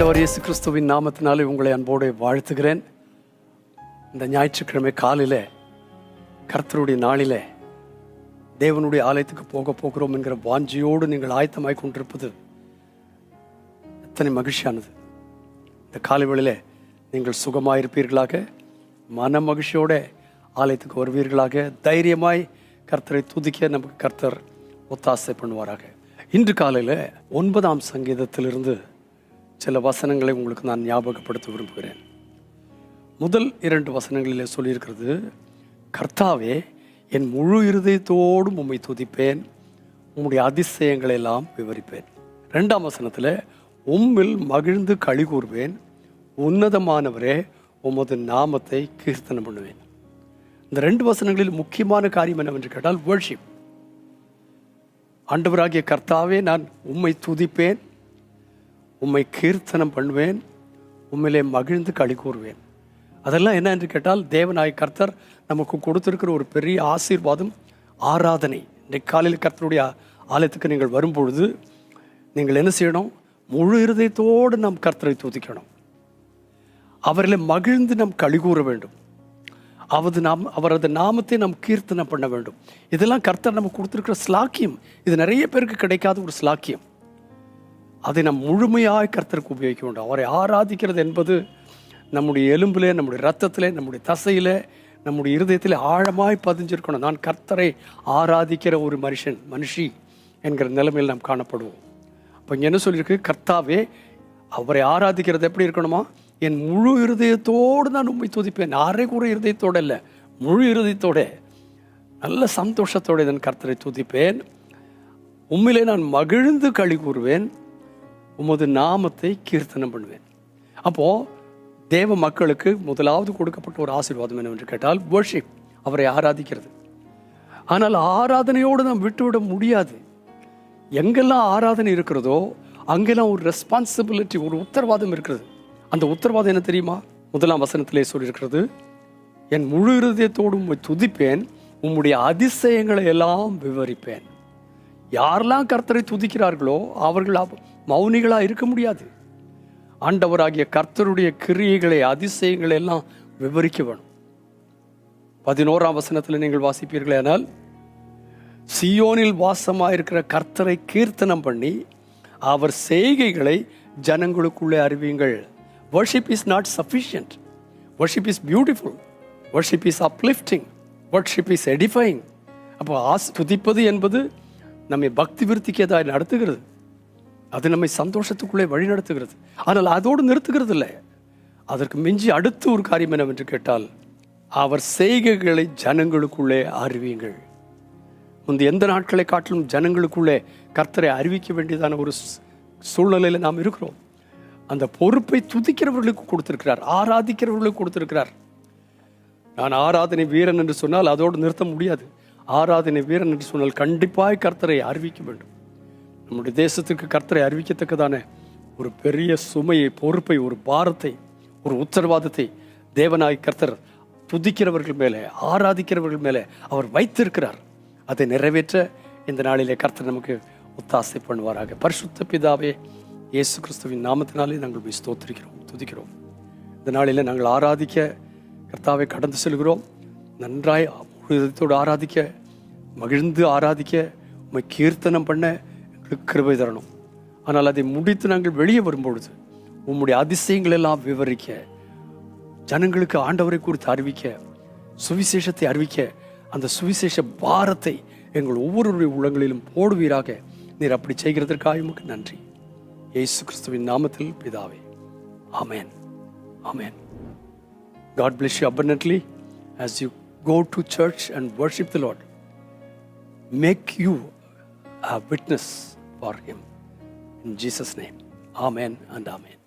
ஆண்டவர் இயேசு கிறிஸ்துவின் நாமத்தினாலே உங்களை அன்போடு வாழ்த்துகிறேன். இந்த ஞாயிற்றுக்கிழமை காலையில் கர்த்தருடைய நாளிலே தேவனுடைய ஆலயத்துக்கு போகிறோம் என்கிற வாஞ்சியோடு நீங்கள் ஆயத்தமாய் கொண்டிருப்பது எத்தனை மகிழ்ச்சியானது. இந்த காலை வேளையிலே நீங்கள் சுகமாயிருப்பீர்களாக, மன மகிழ்ச்சியோட ஆலயத்துக்கு வருவீர்களாக. தைரியமாய் கர்த்தரை துதிக்க நமக்கு கர்த்தர் ஒத்தாசை பண்ணுவாராக. இன்று காலையில் 9ஆம் சங்கீதத்திலிருந்து சில வசனங்களை உங்களுக்கு நான் ஞாபகப்படுத்த விரும்புகிறேன். முதல் 2 வசனங்களிலே சொல்லியிருக்கிறது, கர்த்தாவே என் முழு இருதயத்தோடும் உம்மை துதிப்பேன், உம்முடைய அதிசயங்களை எல்லாம் விவரிப்பேன். 2ஆம் வசனத்தில் உம்மில் மகிழ்ந்து களி கூறுவேன், உன்னதமானவரே உமது நாமத்தை கீர்த்தனம் பண்ணுவேன். இந்த 2 வசனங்களில் முக்கியமான காரியம் என்னவென்று கேட்டால் வர்ஷிப். ஆண்டவராகிய கர்த்தாவே நான் உம்மை துதிப்பேன், உம்மை கீர்த்தனம் பண்ணுவேன், உம்மிலே மகிழ்ந்து களி கூறுவேன். அதெல்லாம் என்ன என்று கேட்டால் தேவனாய் கர்த்தர் நமக்கு கொடுத்திருக்கிற ஒரு பெரிய ஆசீர்வாதம், ஆராதனை. இன்றைக்கு காலையில் கர்த்தருடைய ஆலயத்துக்கு நீங்கள் வரும்பொழுது நீங்கள் என்ன செய்யணும்? முழு இருதயத்தோடு நாம் கர்த்தரை துதிக்கணும். அவரில் மகிழ்ந்து நாம் களி கூற வேண்டும். அவரது நாமத்தை நாம் கீர்த்தனம் பண்ண வேண்டும். இதெல்லாம் கர்த்தர் நமக்கு கொடுத்திருக்கிற ஸ்லாக்கியம். இது நிறைய பேருக்கு கிடைக்காத ஒரு ஸ்லாக்கியம். அதை நாம் முழுமையாக கர்த்தருக்கு உபயோகிக்க வேண்டும். அவரை ஆராதிக்கிறது என்பது நம்முடைய எலும்பிலே, நம்முடைய ரத்தத்திலே, நம்முடைய தசையிலே, நம்முடைய இருதயத்திலே ஆழமாய் பதிஞ்சிருக்கணும். நான் கர்த்தரை ஆராதிக்கிற ஒரு மனுஷி என்கிற நிலைமையில் நாம் காணப்படுவோம். அப்போ இங்கே என்ன சொல்லியிருக்கு? கர்த்தாவே அவரை ஆராதிக்கிறது எப்படி இருக்கணுமா? என் முழு இருதயத்தோடு நான் உண்மை துதிப்பேன். அரைக்குறை இருதயத்தோடு இல்லை, முழு இருதயத்தோட நல்ல சந்தோஷத்தோடு நான் கர்த்தரை துதிப்பேன். உண்மையிலே நான் மகிழ்ந்து களி கூறுவேன், உமது நாமத்தை கீர்த்தனம் பண்ணுவேன். அப்போது தேவ மக்களுக்கு முதலாவது கொடுக்கப்பட்ட ஒரு ஆசீர்வாதம் என்னவென்று கேட்டால் வர்ஷிப், அவரை ஆராதிக்கிறது. ஆனால் ஆராதனையோடு நாம் விட்டுவிட முடியாது. எங்கெல்லாம் ஆராதனை இருக்கிறதோ அங்கெல்லாம் ஒரு ரெஸ்பான்சிபிலிட்டி, ஒரு உத்தரவாதம் இருக்கிறது. அந்த உத்தரவாதம் என்ன தெரியுமா? 1ஆம் வசனத்திலே சொல்லியிருக்கிறது, என் முழு இருதயத்தோடு உம்மை துதிப்பேன், உம்முடைய அதிசயங்களை எல்லாம் விவரிப்பேன். யாரெல்லாம் கர்த்தரை துதிக்கிறார்களோ அவர்கள் மௌனிகளாக இருக்க முடியாது. ஆண்டவராகிய கர்த்தருடைய கிரியைகளை, அதிசயங்களை எல்லாம் விவரிக்க வேணும். 11ஆம் வசனத்தில் நீங்கள் வாசிப்பீர்களே, ஆனால் சியோனில் வாசமாயிருக்கிற கர்த்தரை கீர்த்தனம் பண்ணி அவர் செய்கைகளை ஜனங்களுக்குள்ளே அறிவியுங்கள். Worship is not sufficient. Worship is beautiful. Worship is uplifting. Worship is edifying. அப்போ துதிப்பது என்பது நம்மை பக்தி விருத்திக்கேதாய் நடத்துகிறது. அது நம்மை சந்தோஷத்துக்குள்ளே வழி நடத்துகிறது. ஆனால் அதோடு நிறுத்துகிறது இல்லை. அதற்கு மிஞ்சி அடுத்து ஒரு காரியம் என்னவென்று கேட்டால், அவர் செய்கைகளை ஜனங்களுக்குள்ளே அறிவியுங்கள். முந்தைய எந்த நாட்களை காட்டிலும் ஜனங்களுக்குள்ளே கர்த்தரை அறிவிக்க வேண்டியதான ஒரு சூழ்நிலையில் நாம் இருக்கிறோம். அந்த பொறுப்பை துதிக்கிறவர்களுக்கு கொடுத்திருக்கிறார், ஆராதிக்கிறவர்களுக்கு கொடுத்திருக்கிறார். நான் ஆராதனை வீரன் என்று சொன்னால் அதோடு நிறுத்த முடியாது. ஆராதனை வீரன் என்று சொன்னால் கண்டிப்பாக கர்த்தரை அறிவிக்க வேண்டும். நம்முடைய தேசத்துக்கு கர்த்தரை அறிவிக்கத்தக்கதான ஒரு பெரிய சுமையை, பொறுப்பை, ஒரு பாரத்தை, ஒரு உத்தரவாதத்தை தேவனாய் கர்த்தர் துதிக்கிறவர்கள் மேலே, ஆராதிக்கிறவர்கள் மேலே அவர் வைத்திருக்கிறார். அதை நிறைவேற்ற இந்த நாளிலே கர்த்தர் நமக்கு ஒத்தாசை பண்ணுவாராக. பரிசுத்த பிதாவே, இயேசு கிறிஸ்துவின் நாமத்தினாலே நாங்கள் ஸ்தோத்திரிக்கிறோம், துதிக்கிறோம். இந்த நாளில் நாங்கள் ஆராதிக்க கர்த்தாவை கடந்து செல்கிறோம். நன்றாய் இதயத்தோடு ஆராதிக்க, மகிழ்ந்து ஆராதிக்க, உம்மை கீர்த்தனம் பண்ண எங்களுக்கு கிருபை தரணும். ஆனால் அதை முடித்து நாங்கள் வெளியே வரும்பொழுது உம்முடைய அதிசயங்கள் எல்லாம் விவரிக்க, ஜனங்களுக்கு ஆண்டவரை குறித்து அறிவிக்க, சுவிசேஷத்தை அறிவிக்க, அந்த சுவிசேஷ பாரத்தை எங்கள் ஒவ்வொருவருடைய உள்ளங்களிலும் போடுவீராக. நீர் அப்படி செய்கிறதற்காக உமக்கு நன்றி. இயேசு கிறிஸ்துவின் நாமத்தில் பிதாவே, ஆமென், ஆமென். God bless you abundantly as you go to church and worship the Lord. Make you a witness for Him. In Jesus' name, amen and amen.